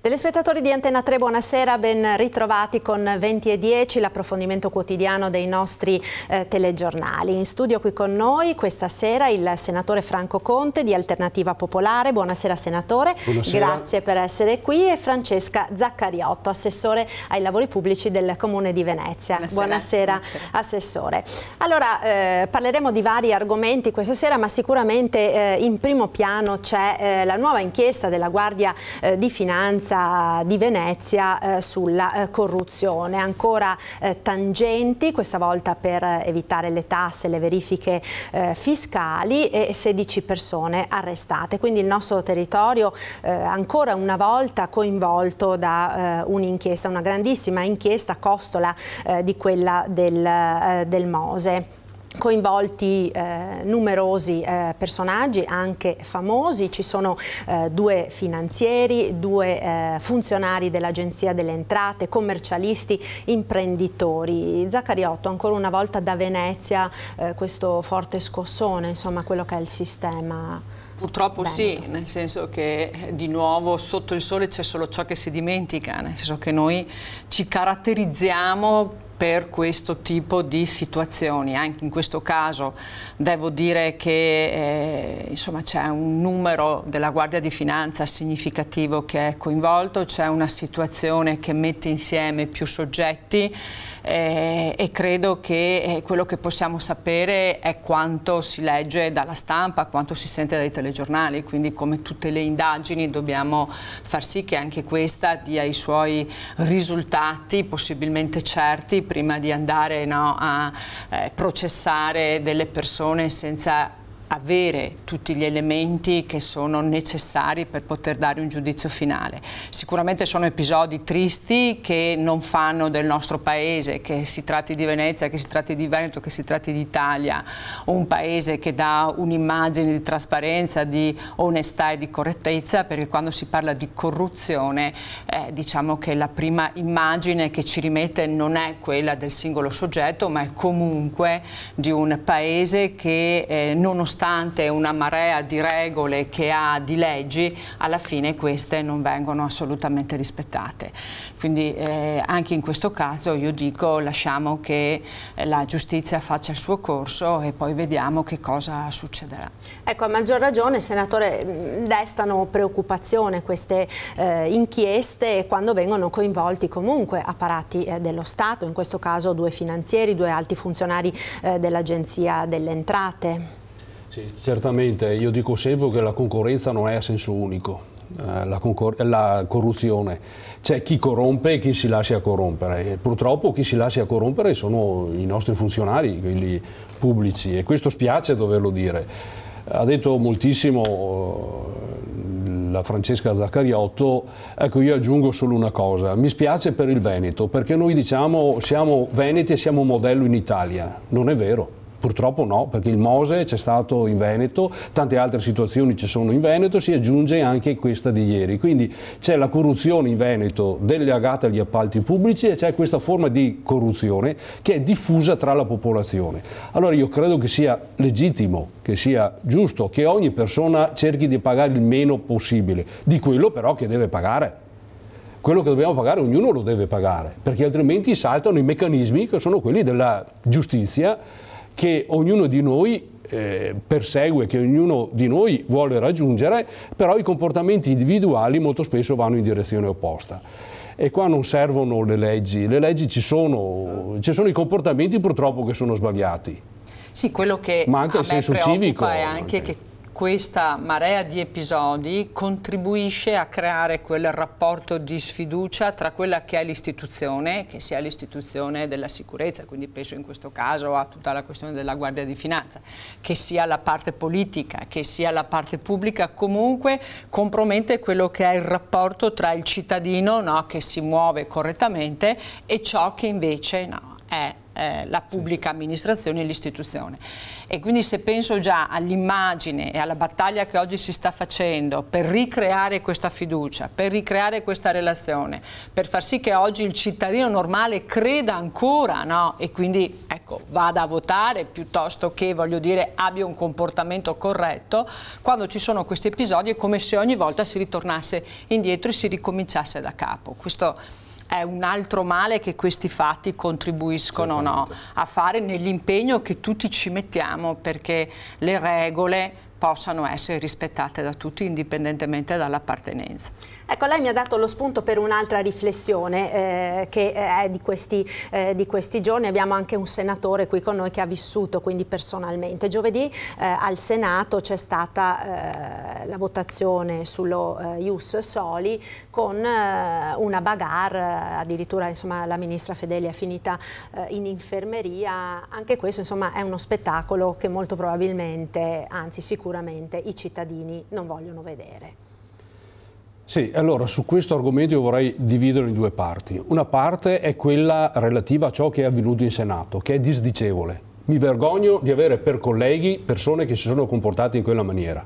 Telespettatori di Antena 3, buonasera, ben ritrovati con 20:10, l'approfondimento quotidiano dei nostri telegiornali. In studio qui con noi questa sera il senatore Franco Conte di Alternativa Popolare. Buonasera senatore, buonasera. Grazie per essere qui, e Francesca Zaccariotto, assessore ai lavori pubblici del Comune di Venezia. Buonasera, assessore. Allora, parleremo di vari argomenti questa sera, ma sicuramente in primo piano c'è la nuova inchiesta della Guardia di Finanza di Venezia sulla corruzione. Ancora tangenti, questa volta per evitare le tasse, le verifiche fiscali, e 16 persone arrestate. Quindi il nostro territorio ancora una volta coinvolto da un'inchiesta, una grandissima inchiesta costola di quella del Mose. Coinvolti numerosi personaggi, anche famosi. Ci sono due finanzieri, due funzionari dell'Agenzia delle Entrate, commercialisti, imprenditori. Zaccariotto, ancora una volta da Venezia questo forte scossone, insomma, quello che è il sistema. Purtroppo sì, nel senso che di nuovo sotto il sole c'è solo ciò che si dimentica, nel senso che noi ci caratterizziamo per questo tipo di situazioni. Anche in questo caso devo dire che insomma, c'è un numero della Guardia di Finanza significativo che è coinvolto, c'è una situazione che mette insieme più soggetti e credo che quello che possiamo sapere è quanto si legge dalla stampa, quanto si sente dai telegiornali, quindi come tutte le indagini dobbiamo far sì che anche questa dia i suoi risultati possibilmente certi prima di andare a processare delle persone senza avere tutti gli elementi che sono necessari per poter dare un giudizio finale. Sicuramente sono episodi tristi che non fanno del nostro paese, che si tratti di Venezia, che si tratti di Veneto, che si tratti d'Italia, un paese che dà un'immagine di trasparenza, di onestà e di correttezza, perché quando si parla di corruzione diciamo che la prima immagine che ci rimette non è quella del singolo soggetto, ma è comunque di un paese che nonostante una marea di regole che ha, di leggi, alla fine queste non vengono assolutamente rispettate. Quindi anche in questo caso io dico lasciamo che la giustizia faccia il suo corso e poi vediamo che cosa succederà. Ecco, a maggior ragione, senatore, destano preoccupazione queste inchieste quando vengono coinvolti comunque apparati dello Stato, in questo caso due finanzieri, due alti funzionari dell'Agenzia delle Entrate. Sì, certamente, io dico sempre che la concorrenza non è a senso unico, la corruzione. C'è chi corrompe e chi si lascia corrompere, e purtroppo chi si lascia corrompere sono i nostri funzionari, quelli pubblici, e questo spiace doverlo dire. Ha detto moltissimo la Francesca Zaccariotto, ecco io aggiungo solo una cosa, mi spiace per il Veneto, perché noi diciamo siamo veneti e siamo modello in Italia, non è vero. Purtroppo no, perché il Mose c'è stato in Veneto, tante altre situazioni ci sono in Veneto, si aggiunge anche questa di ieri. Quindi c'è la corruzione in Veneto legata agli appalti pubblici e c'è questa forma di corruzione che è diffusa tra la popolazione. Allora io credo che sia legittimo, che sia giusto che ogni persona cerchi di pagare il meno possibile, di quello però che deve pagare. Quello che dobbiamo pagare ognuno lo deve pagare, perché altrimenti saltano i meccanismi che sono quelli della giustizia, che ognuno di noi persegue, che ognuno di noi vuole raggiungere, però i comportamenti individuali molto spesso vanno in direzione opposta. E qua non servono le leggi ci sono i comportamenti purtroppo che sono sbagliati. Sì, quello che ma anche a il me senso civico è anche che questa marea di episodi contribuisce a creare quel rapporto di sfiducia tra quella che è l'istituzione, che sia l'istituzione della sicurezza, quindi penso in questo caso a tutta la questione della Guardia di Finanza, che sia la parte politica, che sia la parte pubblica, comunque compromette quello che è il rapporto tra il cittadino, no, che si muove correttamente, e ciò che invece no, è la pubblica amministrazione e l'istituzione. E quindi se penso già all'immagine e alla battaglia che oggi si sta facendo per ricreare questa fiducia, per ricreare questa relazione, per far sì che oggi il cittadino normale creda ancora, no? E quindi ecco, vada a votare piuttosto che, voglio dire, abbia un comportamento corretto, quando ci sono questi episodi è come se ogni volta si ritornasse indietro e si ricominciasse da capo. Questo è un altro male che questi fatti contribuiscono, no, a fare nell'impegno che tutti ci mettiamo perché le regole possano essere rispettate da tutti indipendentemente dall'appartenenza. Ecco, lei mi ha dato lo spunto per un'altra riflessione che è di questi giorni. Abbiamo anche un senatore qui con noi che ha vissuto quindi personalmente. Giovedì al Senato c'è stata la votazione sullo Ius Soli con una bagarre, addirittura insomma, la ministra Fedeli è finita in infermeria. Anche questo insomma, è uno spettacolo che molto probabilmente, anzi sicuramente, i cittadini non vogliono vedere. Sì, allora su questo argomento io vorrei dividerlo in due parti. Una parte è quella relativa a ciò che è avvenuto in Senato, che è disdicevole. Mi vergogno di avere per colleghi persone che si sono comportate in quella maniera.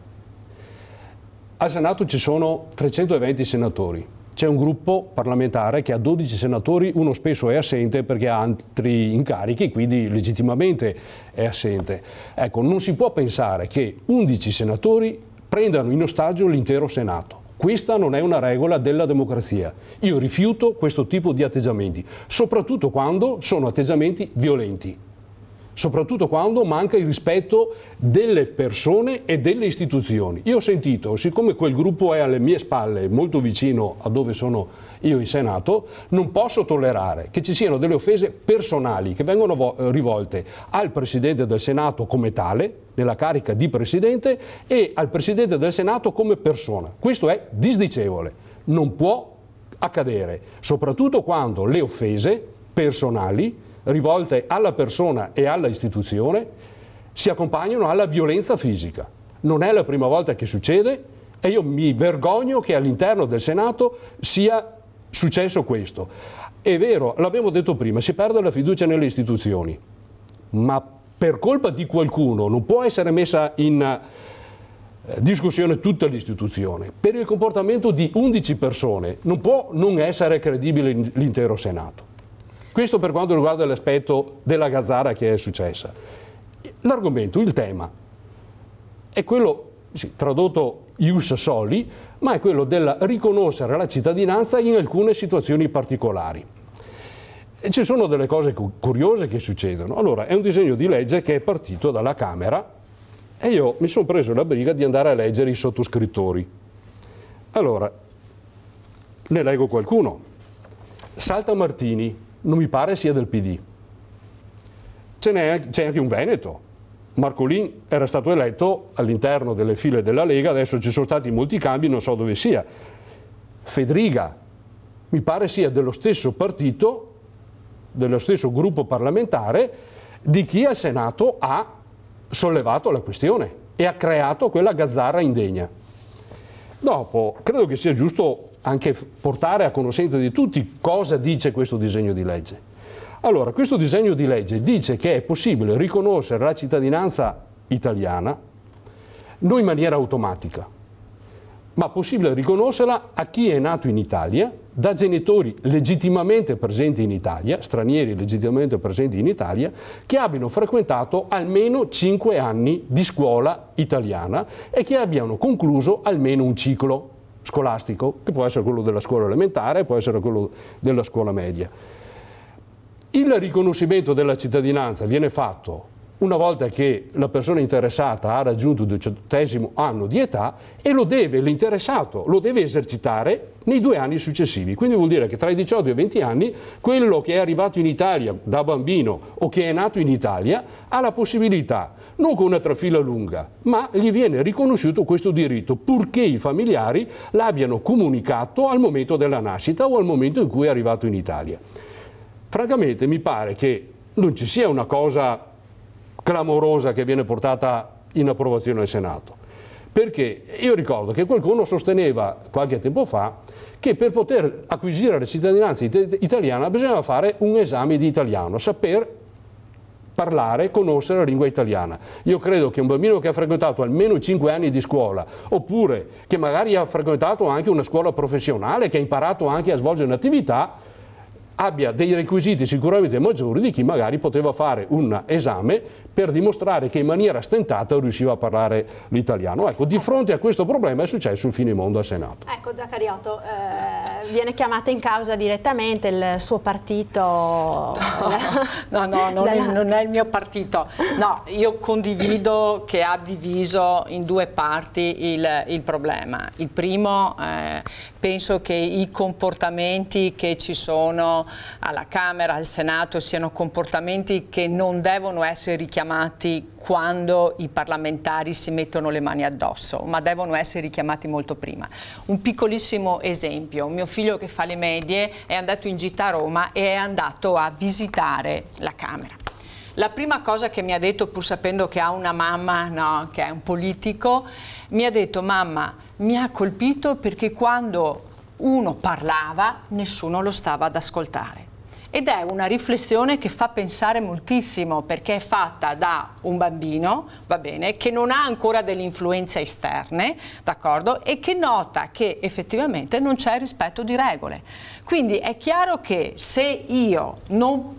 Al Senato ci sono 320 senatori. C'è un gruppo parlamentare che ha 12 senatori, uno spesso è assente perché ha altri incarichi, quindi legittimamente è assente. Ecco, non si può pensare che 11 senatori prendano in ostaggio l'intero Senato. Questa non è una regola della democrazia. Io rifiuto questo tipo di atteggiamenti, soprattutto quando sono atteggiamenti violenti, soprattutto quando manca il rispetto delle persone e delle istituzioni. Io ho sentito, siccome quel gruppo è alle mie spalle, molto vicino a dove sono io in Senato, non posso tollerare che ci siano delle offese personali che vengono rivolte al Presidente del Senato come tale, nella carica di Presidente, e al Presidente del Senato come persona. Questo è disdicevole, non può accadere, soprattutto quando le offese personali rivolte alla persona e alla istituzione si accompagnano alla violenza fisica. Non è la prima volta che succede e io mi vergogno che all'interno del Senato sia successo questo. È vero, l'abbiamo detto prima, si perde la fiducia nelle istituzioni, ma per colpa di qualcuno non può essere messa in discussione tutta l'istituzione. Per il comportamento di 11 persone non può non essere credibile l'intero Senato. Questo per quanto riguarda l'aspetto della gazzara che è successa. L'argomento, il tema, è quello, sì, tradotto ius soli, ma è quello del riconoscere la cittadinanza in alcune situazioni particolari. E ci sono delle cose curiose che succedono. Allora, è un disegno di legge che è partito dalla Camera e io mi sono preso la briga di andare a leggere i sottoscrittori. Allora, ne leggo qualcuno. Saltamartini, non mi pare sia del PD. C'è anche un veneto. Marcolin era stato eletto all'interno delle file della Lega, adesso ci sono stati molti cambi, non so dove sia. Fedriga, mi pare sia dello stesso partito, dello stesso gruppo parlamentare di chi al Senato ha sollevato la questione e ha creato quella gazzarra indegna. Dopo, credo che sia giusto anche portare a conoscenza di tutti cosa dice questo disegno di legge. Allora, questo disegno di legge dice che è possibile riconoscere la cittadinanza italiana non in maniera automatica, ma possibile riconoscerla a chi è nato in Italia, da genitori legittimamente presenti in Italia, stranieri legittimamente presenti in Italia, che abbiano frequentato almeno 5 anni di scuola italiana e che abbiano concluso almeno un ciclo scolastico, che può essere quello della scuola elementare, può essere quello della scuola media. Il riconoscimento della cittadinanza viene fatto una volta che la persona interessata ha raggiunto il 18° anno di età e l'interessato lo deve esercitare nei 2 anni successivi. Quindi vuol dire che tra i 18 e i 20 anni quello che è arrivato in Italia da bambino o che è nato in Italia ha la possibilità, non con una trafila lunga, ma gli viene riconosciuto questo diritto purché i familiari l'abbiano comunicato al momento della nascita o al momento in cui è arrivato in Italia. Francamente mi pare che non ci sia una cosa clamorosa che viene portata in approvazione al Senato, perché io ricordo che qualcuno sosteneva qualche tempo fa che per poter acquisire la cittadinanza italiana bisognava fare un esame di italiano, saper parlare, conoscere la lingua italiana. Io credo che un bambino che ha frequentato almeno 5 anni di scuola, oppure che magari ha frequentato anche una scuola professionale, che ha imparato anche a svolgere un'attività, abbia dei requisiti sicuramente maggiori di chi magari poteva fare un esame per dimostrare che in maniera stentata riusciva a parlare l'italiano. Ecco, di fronte a questo problema è successo un finimondo al Senato. Ecco, Zaccariotto, viene chiamata in causa direttamente il suo partito? No, non è il mio partito. No, io condivido che ha diviso in due parti il problema. Il primo, penso che i comportamenti che ci sono alla Camera, al Senato, siano comportamenti che non devono essere richiamati quando i parlamentari si mettono le mani addosso, ma devono essere richiamati molto prima. Un piccolissimo esempio: mio figlio che fa le medie è andato in gita a Roma e è andato a visitare la Camera. La prima cosa che mi ha detto, pur sapendo che ha una mamma, no, che è un politico, mi ha detto: mamma, mi ha colpito perché quando uno parlava nessuno lo stava ad ascoltare. Ed è una riflessione che fa pensare moltissimo, perché è fatta da un bambino, va bene, che non ha ancora delle influenze esterne, d'accordo, e che nota che effettivamente non c'è rispetto di regole. Quindi è chiaro che se io non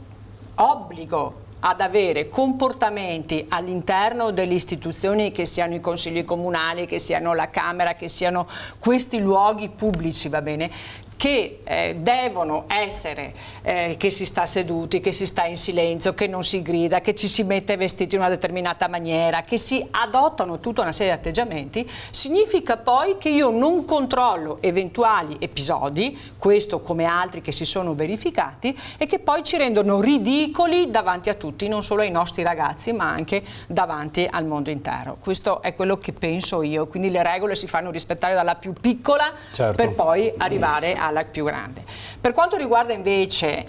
obbligo ad avere comportamenti all'interno delle istituzioni, che siano i consigli comunali, che siano la Camera, che siano questi luoghi pubblici, va bene, che devono essere, che si sta seduti, che si sta in silenzio, che non si grida, che ci si mette vestiti in una determinata maniera, che si adottano tutta una serie di atteggiamenti, significa poi che io non controllo eventuali episodi, questo come altri che si sono verificati, e che poi ci rendono ridicoli davanti a tutti, non solo ai nostri ragazzi, ma anche davanti al mondo intero. Questo è quello che penso io, quindi le regole si fanno rispettare dalla più piccola, certo, per poi arrivare alla più grande. Per quanto riguarda invece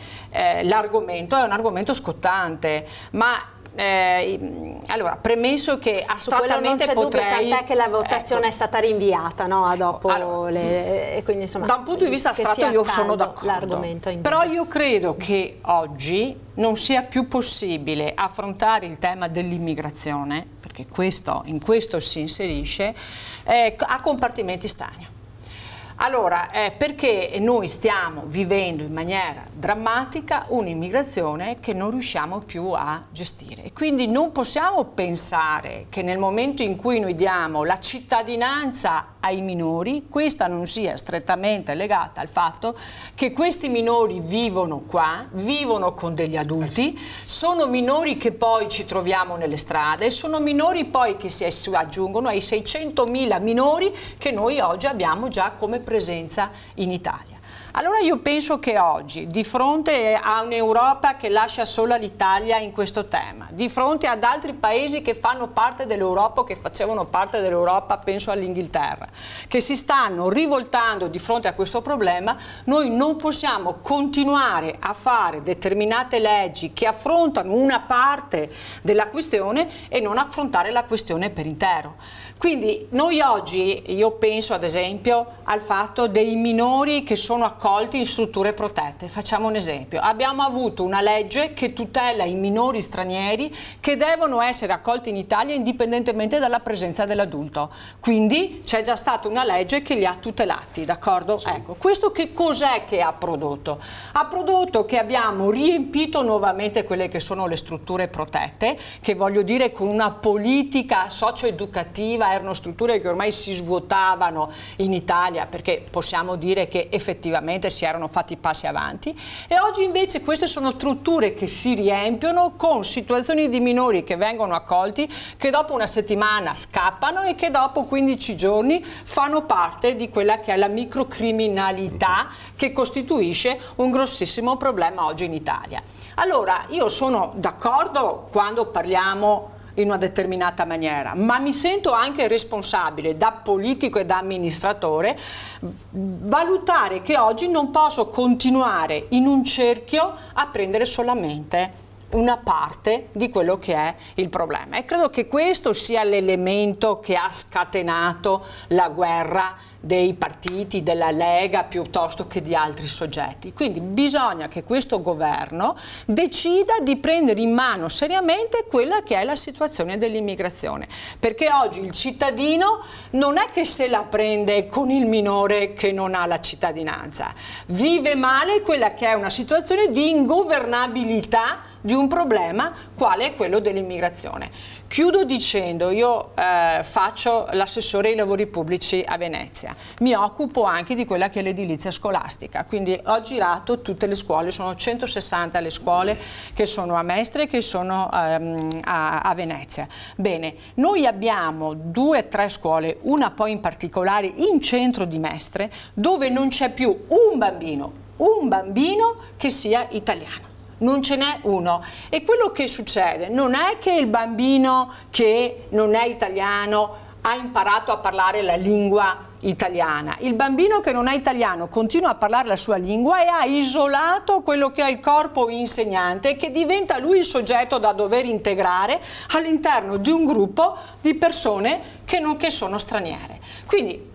l'argomento, è un argomento scottante, ma allora, premesso che astrattamente potrei... Tant'è che la votazione è stata rinviata, no? Dopo allora, e quindi, insomma, da un punto di vista astratto io sono d'accordo, però io credo che oggi non sia più possibile affrontare il tema dell'immigrazione, perché in questo si inserisce, a compartimenti stagni. Allora, perché noi stiamo vivendo in maniera drammatica un'immigrazione che non riusciamo più a gestire, e quindi non possiamo pensare che nel momento in cui noi diamo la cittadinanza ai minori, questa non sia strettamente legata al fatto che questi minori vivono qua, vivono con degli adulti, sono minori che poi ci troviamo nelle strade, sono minori poi che si aggiungono ai 600.000 minori che noi oggi abbiamo già come presenza in Italia. Allora io penso che oggi, di fronte a un'Europa che lascia sola l'Italia in questo tema, di fronte ad altri paesi che fanno parte dell'Europa o che facevano parte dell'Europa, penso all'Inghilterra, che si stanno rivoltando di fronte a questo problema, noi non possiamo continuare a fare determinate leggi che affrontano una parte della questione e non affrontare la questione per intero. Quindi noi oggi, io penso ad esempio al fatto dei minori che sono accolti in strutture protette. Facciamo un esempio: abbiamo avuto una legge che tutela i minori stranieri che devono essere accolti in Italia indipendentemente dalla presenza dell'adulto, quindi c'è già stata una legge che li ha tutelati, d'accordo? Sì. Ecco, questo che cos'è che ha prodotto? Ha prodotto che abbiamo riempito nuovamente quelle che sono le strutture protette, che voglio dire con una politica socio-educativa, erano strutture che ormai si svuotavano in Italia, perché possiamo dire che effettivamente si erano fatti passi avanti, e oggi invece queste sono strutture che si riempiono con situazioni di minori che vengono accolti, che dopo una settimana scappano e che dopo 15 giorni fanno parte di quella che è la microcriminalità che costituisce un grossissimo problema oggi in Italia. Allora io sono d'accordo quando parliamo in una determinata maniera, ma mi sento anche responsabile da politico e da amministratore valutare che oggi non posso continuare in un cerchio a prendere solamente una parte di quello che è il problema, e credo che questo sia l'elemento che ha scatenato la guerra dei partiti, della Lega piuttosto che di altri soggetti. Quindi bisogna che questo governo decida di prendere in mano seriamente quella che è la situazione dell'immigrazione, perché oggi il cittadino non è che se la prende con il minore che non ha la cittadinanza, vive male quella che è una situazione di ingovernabilità di un problema quale è quello dell'immigrazione. Chiudo dicendo, io faccio l'assessore ai lavori pubblici a Venezia, mi occupo anche di quella che è l'edilizia scolastica, quindi ho girato tutte le scuole, sono 160 le scuole che sono a Mestre e che sono a Venezia. Bene, noi abbiamo 2 o 3 scuole, una poi in particolare in centro di Mestre, dove non c'è più un bambino che sia italiano. Non ce n'è uno, e quello che succede non è che il bambino che non è italiano ha imparato a parlare la lingua italiana, il bambino che non è italiano continua a parlare la sua lingua e ha isolato quello che è il corpo insegnante, che diventa lui il soggetto da dover integrare all'interno di un gruppo di persone che sono straniere. Quindi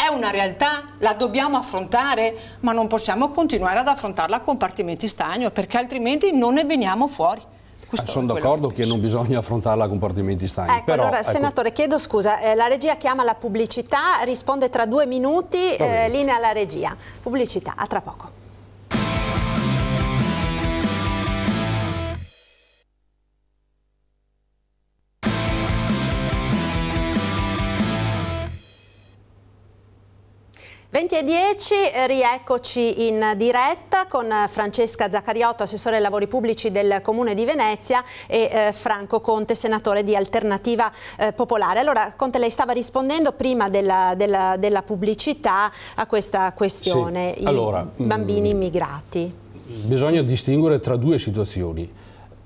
è una realtà, la dobbiamo affrontare, ma non possiamo continuare ad affrontarla a compartimenti stagni, perché altrimenti non ne veniamo fuori. Sono d'accordo che non bisogna affrontarla a compartimenti stagni. Ecco, però, allora, senatore, chiedo scusa, la regia chiama la pubblicità, risponde tra 2 minuti, linea alla regia. Pubblicità, a tra poco. e 10, rieccoci in diretta con Francesca Zaccariotto, assessore ai lavori pubblici del Comune di Venezia, e Franco Conte, senatore di Alternativa Popolare. Allora, Conte, lei stava rispondendo prima della pubblicità a questa questione, sì. Allora, i bambini immigrati. Bisogna distinguere tra 2 situazioni.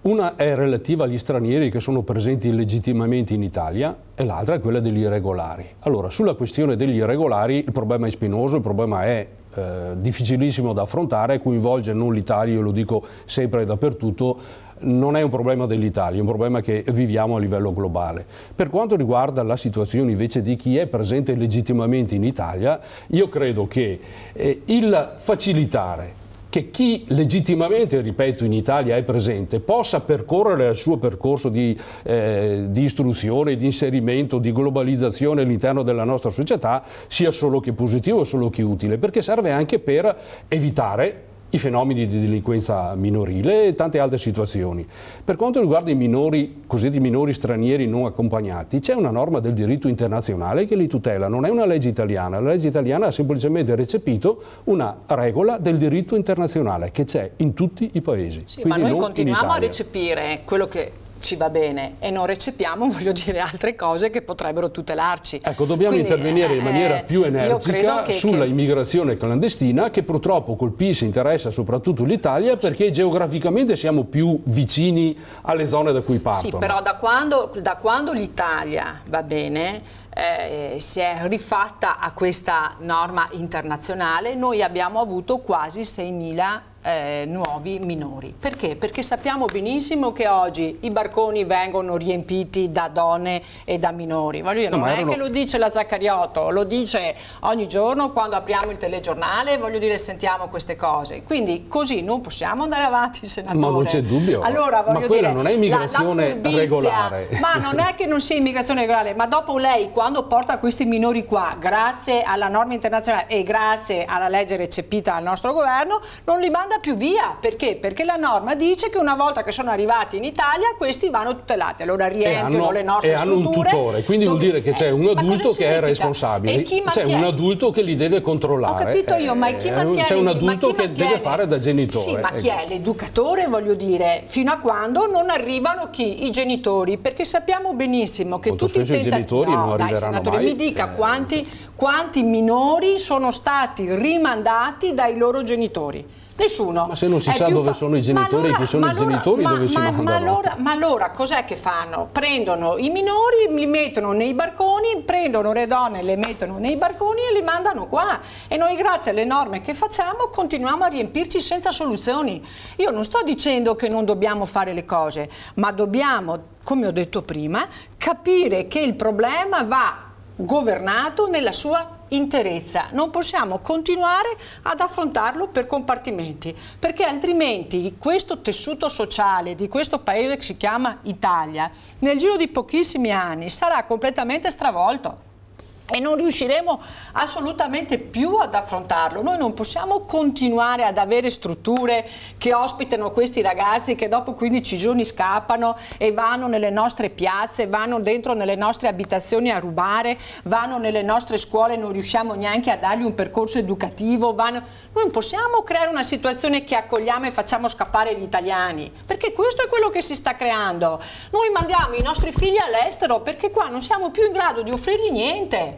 Una è relativa agli stranieri che sono presenti illegittimamente in Italia e l'altra è quella degli irregolari. Allora, sulla questione degli irregolari il problema è spinoso, il problema è difficilissimo da affrontare, coinvolge non l'Italia, io lo dico sempre e dappertutto, non è un problema dell'Italia, è un problema che viviamo a livello globale. Per quanto riguarda la situazione invece di chi è presente legittimamente in Italia, io credo che il facilitare che chi legittimamente, ripeto, in Italia è presente possa percorrere il suo percorso di istruzione, di inserimento, di globalizzazione all'interno della nostra società sia solo che positivo, solo che utile, perché serve anche per evitare i fenomeni di delinquenza minorile e tante altre situazioni. Per quanto riguarda i minori, cosiddetti minori stranieri non accompagnati, c'è una norma del diritto internazionale che li tutela, non è una legge italiana, la legge italiana ha semplicemente recepito una regola del diritto internazionale che c'è in tutti i paesi. Sì, ma noi continuiamo a recepire quello che ci va bene e non recepiamo, voglio dire, altre cose che potrebbero tutelarci. Ecco, dobbiamo intervenire in maniera più energica sulla immigrazione clandestina, che purtroppo colpisce e interessa soprattutto l'Italia, perché geograficamente siamo più vicini alle zone da cui partono. Sì, però da quando l'Italia, va bene, si è rifatta a questa norma internazionale, noi abbiamo avuto quasi 6.000 nuovi minori. Perché? Perché sappiamo benissimo che oggi i barconi vengono riempiti da donne e da minori. Voglio dire, non è che lo dice la Zaccariotto, lo dice ogni giorno quando apriamo il telegiornale, voglio dire, sentiamo queste cose. Quindi così non possiamo andare avanti, senatore. Ma non c'è dubbio. Allora, voglio dire, non è immigrazione regolare. Ma non è che non sia immigrazione regolare, ma dopo lei, quando porta questi minori qua, grazie alla norma internazionale e grazie alla legge recepita dal nostro governo, non li manda più via. Perché? Perché la norma dice che una volta che sono arrivati in Italia questi vanno tutelati, allora riempiono le nostre strutture. E hanno un tutore, quindi vuol dire che c'è un adulto che è responsabile, c'è un adulto che li deve controllare. Ho capito io, ma chi mantiene? C'è un adulto che deve fare da genitore. Sì, ma chi è? L'educatore, voglio dire, fino a quando non arrivano chi? I genitori, perché sappiamo benissimo che tutti i genitori non arriveranno dai, senatore, mai. Mi dica quanti minori sono stati rimandati dai loro genitori. Nessuno. Ma se non si sa dove sono i genitori, chi sono i genitori, dove si mandano? Ma allora cos'è che fanno? Prendono i minori, li mettono nei barconi, prendono le donne, le mettono nei barconi e li mandano qua. E noi, grazie alle norme che facciamo, continuiamo a riempirci senza soluzioni. Io non sto dicendo che non dobbiamo fare le cose, ma dobbiamo, come ho detto prima, capire che il problema va governato nella sua interezza, non possiamo continuare ad affrontarlo per compartimenti, perché altrimenti questo tessuto sociale di questo paese che si chiama Italia nel giro di pochissimi anni sarà completamente stravolto e non riusciremo assolutamente più ad affrontarlo. Noi non possiamo continuare ad avere strutture che ospitano questi ragazzi che dopo 15 giorni scappano e vanno nelle nostre piazze, vanno dentro nelle nostre abitazioni a rubare, vanno nelle nostre scuole e non riusciamo neanche a dargli un percorso educativo. Noi non possiamo creare una situazione che accogliamo e facciamo scappare gli italiani, perché questo è quello che si sta creando. Noi mandiamo i nostri figli all'estero perché qua non siamo più in grado di offrirgli niente.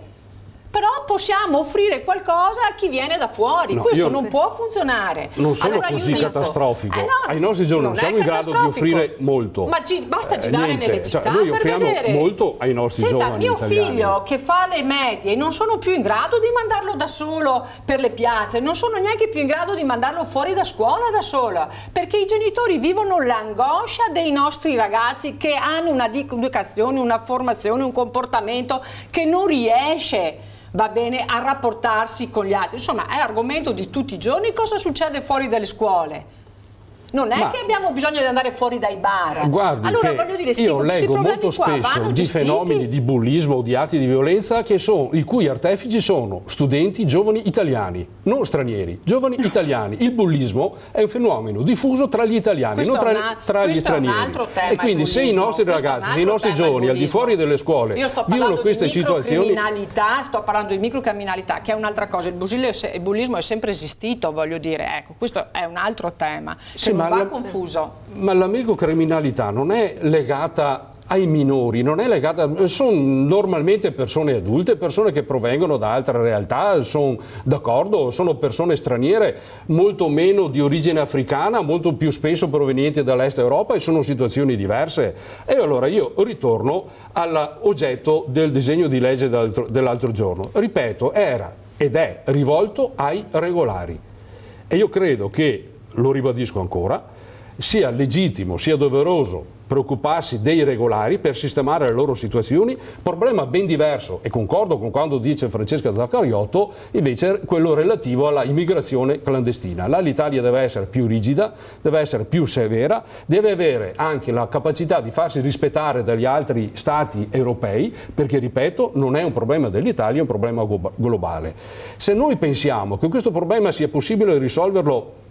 Però possiamo offrire qualcosa a chi viene da fuori, no, questo non può funzionare. Non sono così catastrofico, no, ai nostri giorni non siamo in grado di offrire molto. Ma basta girare nelle città noi offriamo per vedere. Molto ai nostri giovani mio italiani. Figlio che fa le medie non sono più in grado di mandarlo da solo per le piazze, non sono neanche più in grado di mandarlo fuori da scuola da sola, perché i genitori vivono l'angoscia dei nostri ragazzi che hanno una educazione, una formazione, un comportamento che non riesce, va bene, a rapportarsi con gli altri. Insomma, è argomento di tutti i giorni cosa succede fuori dalle scuole. Non è che abbiamo bisogno di andare fuori dai bar. Guardi, allora, voglio dire, io leggo molto spesso di fenomeni di bullismo o di atti di violenza i cui artefici sono studenti giovani italiani, non stranieri, giovani italiani. Il bullismo è un fenomeno diffuso tra gli italiani, non tra gli stranieri. È un altro tema, e quindi se i nostri ragazzi, se i nostri giovani al di fuori delle scuole vivono queste situazioni... Sto parlando di microcriminalità, che è un'altra cosa. Il bullismo è sempre esistito, voglio dire. Ecco, questo è un altro tema. Va confuso. Ma la microcriminalità non è legata ai minori, non è legata, sono normalmente persone adulte, persone che provengono da altre realtà, sono d'accordo, sono persone straniere, molto meno di origine africana, molto più spesso provenienti dall'est Europa e sono situazioni diverse. E allora io ritorno all'oggetto del disegno di legge dell'altro giorno. Ripeto, era ed è rivolto ai regolari. E io credo che, lo ribadisco ancora, sia legittimo, sia doveroso preoccuparsi dei regolari per sistemare le loro situazioni, problema ben diverso, e concordo con quando dice Francesca Zaccariotto, invece quello relativo alla immigrazione clandestina. Là l'Italia deve essere più rigida, deve essere più severa, deve avere anche la capacità di farsi rispettare dagli altri stati europei, perché ripeto, non è un problema dell'Italia, è un problema globale. Se noi pensiamo che questo problema sia possibile risolverlo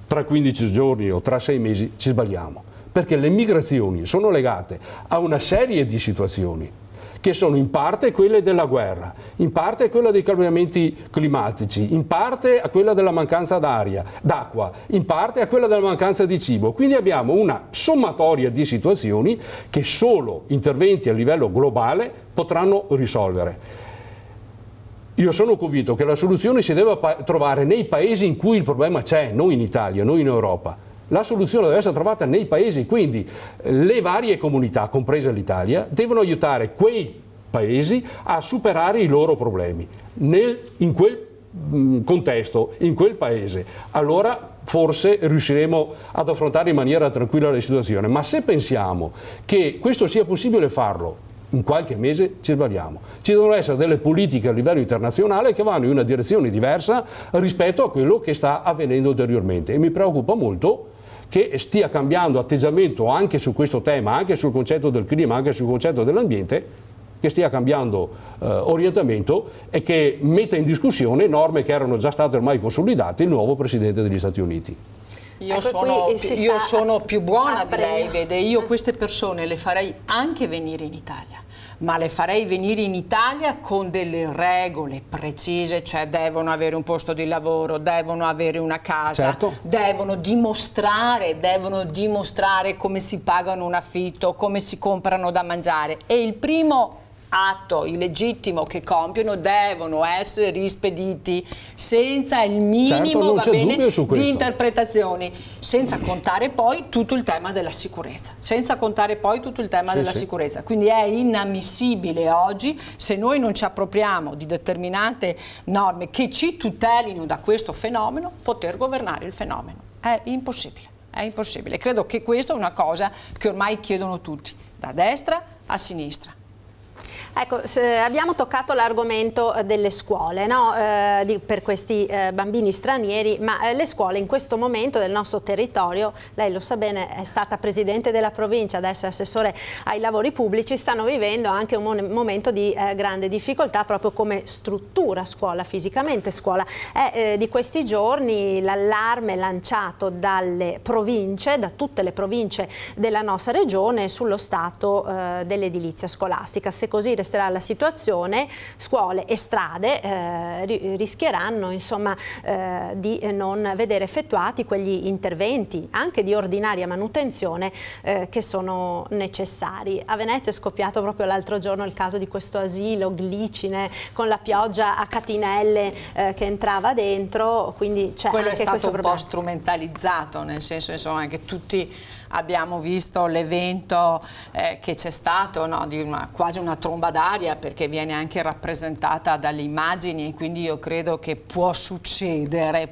tra 15 giorni o tra 6 mesi, ci sbagliamo, perché le migrazioni sono legate a una serie di situazioni che sono in parte quelle della guerra, in parte quella dei cambiamenti climatici, in parte a quella della mancanza d'acqua, in parte a quella della mancanza di cibo. Quindi abbiamo una sommatoria di situazioni che solo interventi a livello globale potranno risolvere. Io sono convinto che la soluzione si deve trovare nei paesi in cui il problema c'è, non in Italia, non in Europa. La soluzione deve essere trovata nei paesi, quindi le varie comunità, compresa l'Italia, devono aiutare quei paesi a superare i loro problemi in quel contesto, in quel paese. Allora forse riusciremo ad affrontare in maniera tranquilla la situazione. Ma se pensiamo che questo sia possibile farlo in qualche mese, ci sbagliamo. Ci devono essere delle politiche a livello internazionale che vanno in una direzione diversa rispetto a quello che sta avvenendo ulteriormente, e mi preoccupa molto che stia cambiando atteggiamento anche su questo tema, anche sul concetto del clima, anche sul concetto dell'ambiente, che stia cambiando orientamento e che metta in discussione norme che erano già state ormai consolidate il nuovo Presidente degli Stati Uniti. Io sono più buona di lei, vede, io queste persone le farei anche venire in Italia, ma le farei venire in Italia con delle regole precise, cioè devono avere un posto di lavoro, devono avere una casa, certo, devono dimostrare come si pagano un affitto, come si comprano da mangiare, e il primo atto illegittimo che compiono devono essere rispediti senza il minimo, certo, di interpretazioni, senza contare poi tutto il tema della sicurezza, sicurezza. Quindi è inammissibile oggi, se noi non ci appropriamo di determinate norme che ci tutelino da questo fenomeno, poter governare il fenomeno. È impossibile, è impossibile. Credo che questa è una cosa che ormai chiedono tutti, da destra a sinistra. Ecco, abbiamo toccato l'argomento delle scuole, no? Per questi bambini stranieri, ma le scuole in questo momento del nostro territorio, lei lo sa bene, è stata presidente della provincia, adesso è assessore ai lavori pubblici, stanno vivendo anche un momento di grande difficoltà proprio come struttura scuola, fisicamente scuola. È di questi giorni l'allarme lanciato dalle province, da tutte le province della nostra regione sullo stato dell'edilizia scolastica. Se così resterà la situazione, scuole e strade rischieranno insomma di non vedere effettuati quegli interventi anche di ordinaria manutenzione che sono necessari. A Venezia è scoppiato proprio l'altro giorno il caso di questo asilo Glicine con la pioggia a catinelle che entrava dentro, quindi c'è quello anche è stato questo un problema. po' strumentalizzato, nel senso insomma che tutti abbiamo visto l'evento che c'è stato, no, di quasi una tromba d'aria, perché viene anche rappresentata dalle immagini, e quindi io credo che può succedere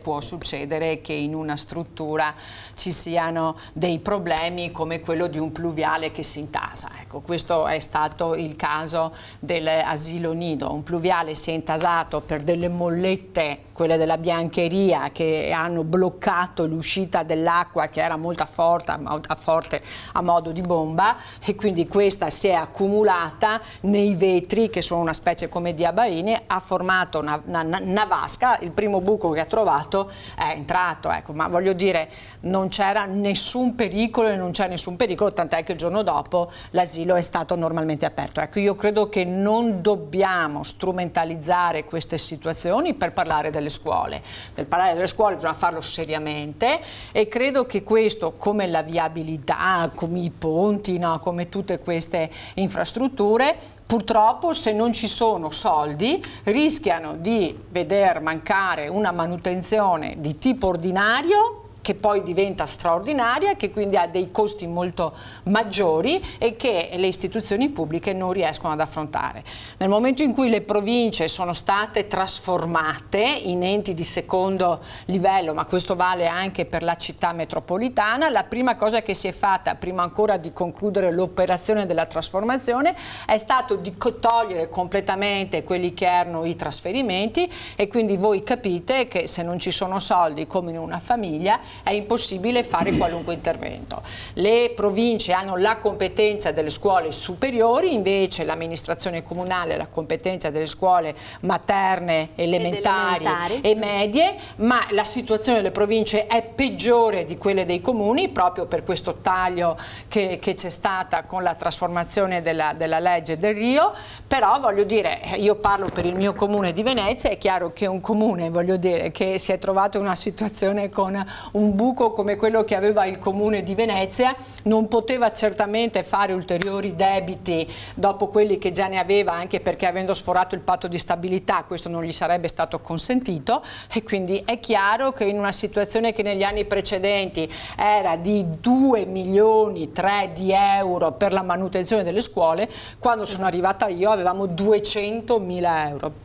che in una struttura ci siano dei problemi come quello di un pluviale che si intasa. Ecco, questo è stato il caso dell'asilo nido. Un pluviale si è intasato per delle mollette, quelle della biancheria, che hanno bloccato l'uscita dell'acqua, che era molto forte a modo di bomba, e quindi questa si è accumulata nei vetri, che sono una specie come di abaine, ha formato una vasca. Il primo buco che ha trovato è entrato, ecco, ma voglio dire, non c'era nessun pericolo e non c'è nessun pericolo, tant'è che il giorno dopo l'asilo è stato normalmente aperto. Ecco, io credo che non dobbiamo strumentalizzare queste situazioni per parlare delle scuole. Per parlare delle scuole bisogna farlo seriamente, e credo che questo, come la viabilità, come i ponti, no, come tutte queste infrastrutture, purtroppo se non ci sono soldi rischiano di veder mancare una manutenzione di tipo ordinario, che poi diventa straordinaria, che quindi ha dei costi molto maggiori e che le istituzioni pubbliche non riescono ad affrontare. Nel momento in cui le province sono state trasformate in enti di secondo livello, ma questo vale anche per la città metropolitana, la prima cosa che si è fatta, prima ancora di concludere l'operazione della trasformazione, è stato di togliere completamente quelli che erano i trasferimenti, e quindi voi capite che se non ci sono soldi, come in una famiglia, è impossibile fare qualunque intervento. Le province hanno la competenza delle scuole superiori, invece l'amministrazione comunale ha la competenza delle scuole materne, elementari e medie, ma la situazione delle province è peggiore di quelle dei comuni, proprio per questo taglio che c'è stata con la trasformazione della legge del Rio. Però voglio dire, io parlo per il mio comune di Venezia, è chiaro che un comune, voglio dire, che si è trovato in una situazione con un buco come quello che aveva il comune di Venezia, non poteva certamente fare ulteriori debiti dopo quelli che già ne aveva, anche perché avendo sforato il patto di stabilità questo non gli sarebbe stato consentito, e quindi è chiaro che in una situazione che negli anni precedenti era di 2 milioni 3 di euro per la manutenzione delle scuole, quando sono arrivata io avevamo 200.000 euro.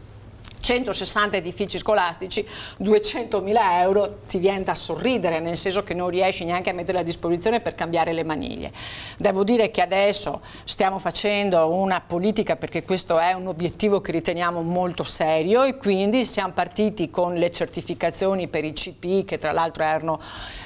160 edifici scolastici, 200.000 euro, ti viene da sorridere, nel senso che non riesci neanche a mettere a disposizione per cambiare le maniglie. Devo dire che adesso stiamo facendo una politica, perché questo è un obiettivo che riteniamo molto serio, e quindi siamo partiti con le certificazioni per i CP, che tra l'altro erano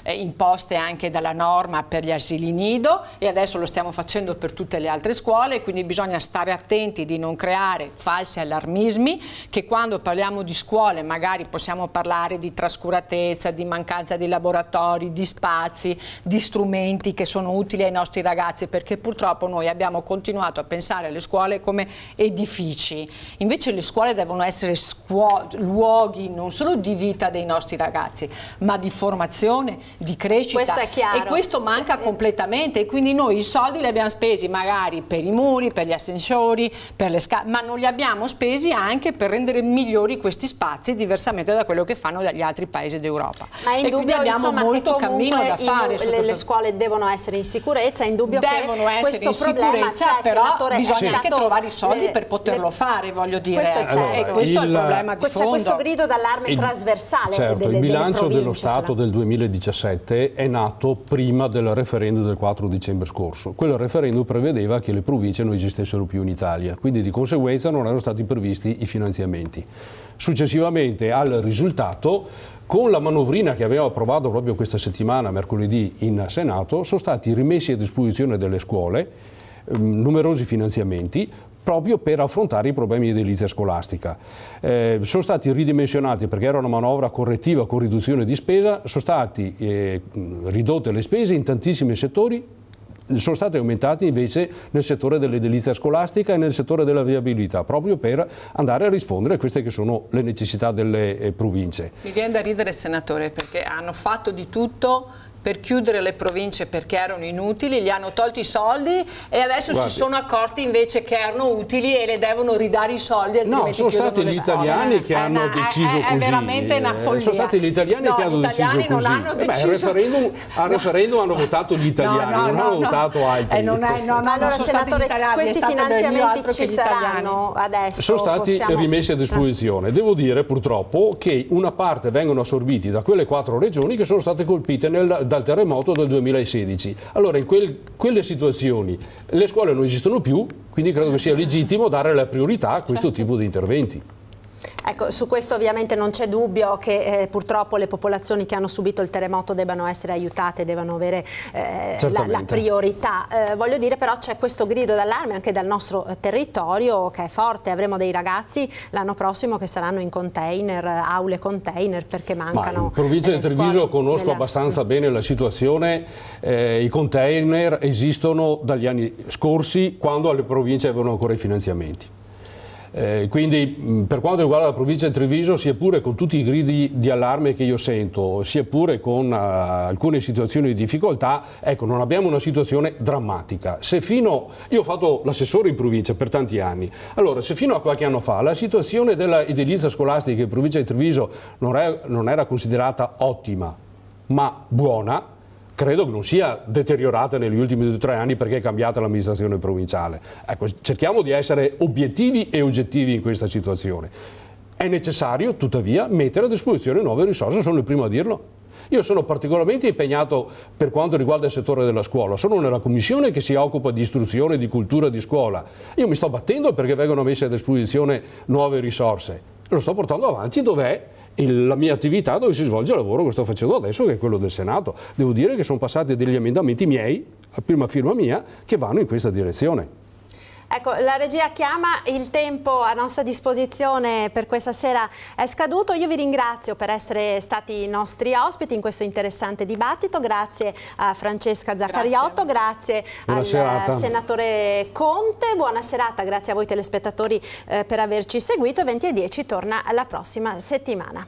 imposte anche dalla norma per gli asili nido, e adesso lo stiamo facendo per tutte le altre scuole, quindi bisogna stare attenti di non creare falsi allarmismi, che quando parliamo di scuole magari possiamo parlare di trascuratezza, di mancanza di laboratori, di spazi, di strumenti che sono utili ai nostri ragazzi, perché purtroppo noi abbiamo continuato a pensare alle scuole come edifici. Invece le scuole devono essere luoghi non solo di vita dei nostri ragazzi, ma di formazione, di crescita. Questo è chiaro. E questo manca completamente, e quindi noi i soldi li abbiamo spesi magari per i muri, per gli ascensori, per le scale, ma non li abbiamo spesi anche per rendere migliori questi spazi, diversamente da quello che fanno dagli altri paesi d'Europa. Ma è in dubbio, abbiamo insomma, molto cammino da fare. Le scuole devono essere in sicurezza, è in dubbio devono che essere questo in sicurezza, però bisogna anche trovare i soldi per poterlo fare, voglio dire. E questo è il problema di fondo. C'è questo grido d'allarme trasversale. Certo, il bilancio dello Stato del 2017 è nato prima del referendum del 4 dicembre scorso. Quel referendum prevedeva che le province non esistessero più in Italia, quindi di conseguenza non erano stati previsti i finanziamenti. Successivamente al risultato, con la manovrina che abbiamo approvato proprio questa settimana, mercoledì, in Senato, sono stati rimessi a disposizione delle scuole numerosi finanziamenti proprio per affrontare i problemi di edilizia scolastica. Sono stati ridimensionati, perché era una manovra correttiva con riduzione di spesa, sono stati ridotte le spese in tantissimi settori, sono stati aumentati invece nel settore dell'edilizia scolastica e nel settore della viabilità, proprio per andare a rispondere a queste che sono le necessità delle province. Mi viene da ridere, senatore, perché hanno fatto di tutto per chiudere le province perché erano inutili, gli hanno tolti i soldi e adesso si sono accorti invece che erano utili e le devono ridare i soldi, altrimenti sono stati gli italiani che hanno deciso così. È veramente una follia. Sono stati gli italiani che hanno deciso così. Non hanno deciso. Al referendum hanno votato gli italiani, non hanno votato altri. Allora, senatore, questi finanziamenti ci saranno adesso? Sono stati rimessi a disposizione. Devo dire purtroppo che una parte vengono assorbiti da quelle 4 regioni che sono state colpite dal terremoto del 2016. Allora in quelle situazioni le scuole non esistono più, quindi credo che sia legittimo dare la priorità a questo tipo di interventi. Ecco, su questo ovviamente non c'è dubbio che purtroppo le popolazioni che hanno subito il terremoto debbano essere aiutate, devono avere la priorità. Voglio dire, però c'è questo grido d'allarme anche dal nostro territorio che è forte. Avremo dei ragazzi l'anno prossimo che saranno in container, aule container, perché mancano. In provincia di Treviso conosco abbastanza bene la situazione. I container esistono dagli anni scorsi, quando alle province avevano ancora i finanziamenti. Quindi per quanto riguarda la provincia di Treviso, sia pure con tutti i gridi di allarme che io sento, sia pure con alcune situazioni di difficoltà, ecco, non abbiamo una situazione drammatica. Io ho fatto l'assessore in provincia per tanti anni, allora se fino a qualche anno fa la situazione della edilizia scolastica in provincia di Treviso non era considerata ottima, ma buona, credo che non sia deteriorata negli ultimi 2 o 3 anni perché è cambiata l'amministrazione provinciale. Ecco, cerchiamo di essere obiettivi e oggettivi in questa situazione. È necessario, tuttavia, mettere a disposizione nuove risorse, sono il primo a dirlo. Io sono particolarmente impegnato per quanto riguarda il settore della scuola, sono nella commissione che si occupa di istruzione, di cultura, di scuola. Io mi sto battendo perché vengano messe a disposizione nuove risorse. Lo sto portando avanti dov'è la mia attività, dove si svolge il lavoro che sto facendo adesso, che è quello del Senato. Devo dire che sono passati degli emendamenti miei, a prima firma mia, che vanno in questa direzione. Ecco, la regia chiama, il tempo a nostra disposizione per questa sera è scaduto. Io vi ringrazio per essere stati i nostri ospiti in questo interessante dibattito. Grazie a Francesca Zaccariotto, grazie al senatore Conte. Buona serata, grazie a voi telespettatori per averci seguito. 20:10 torna la prossima settimana.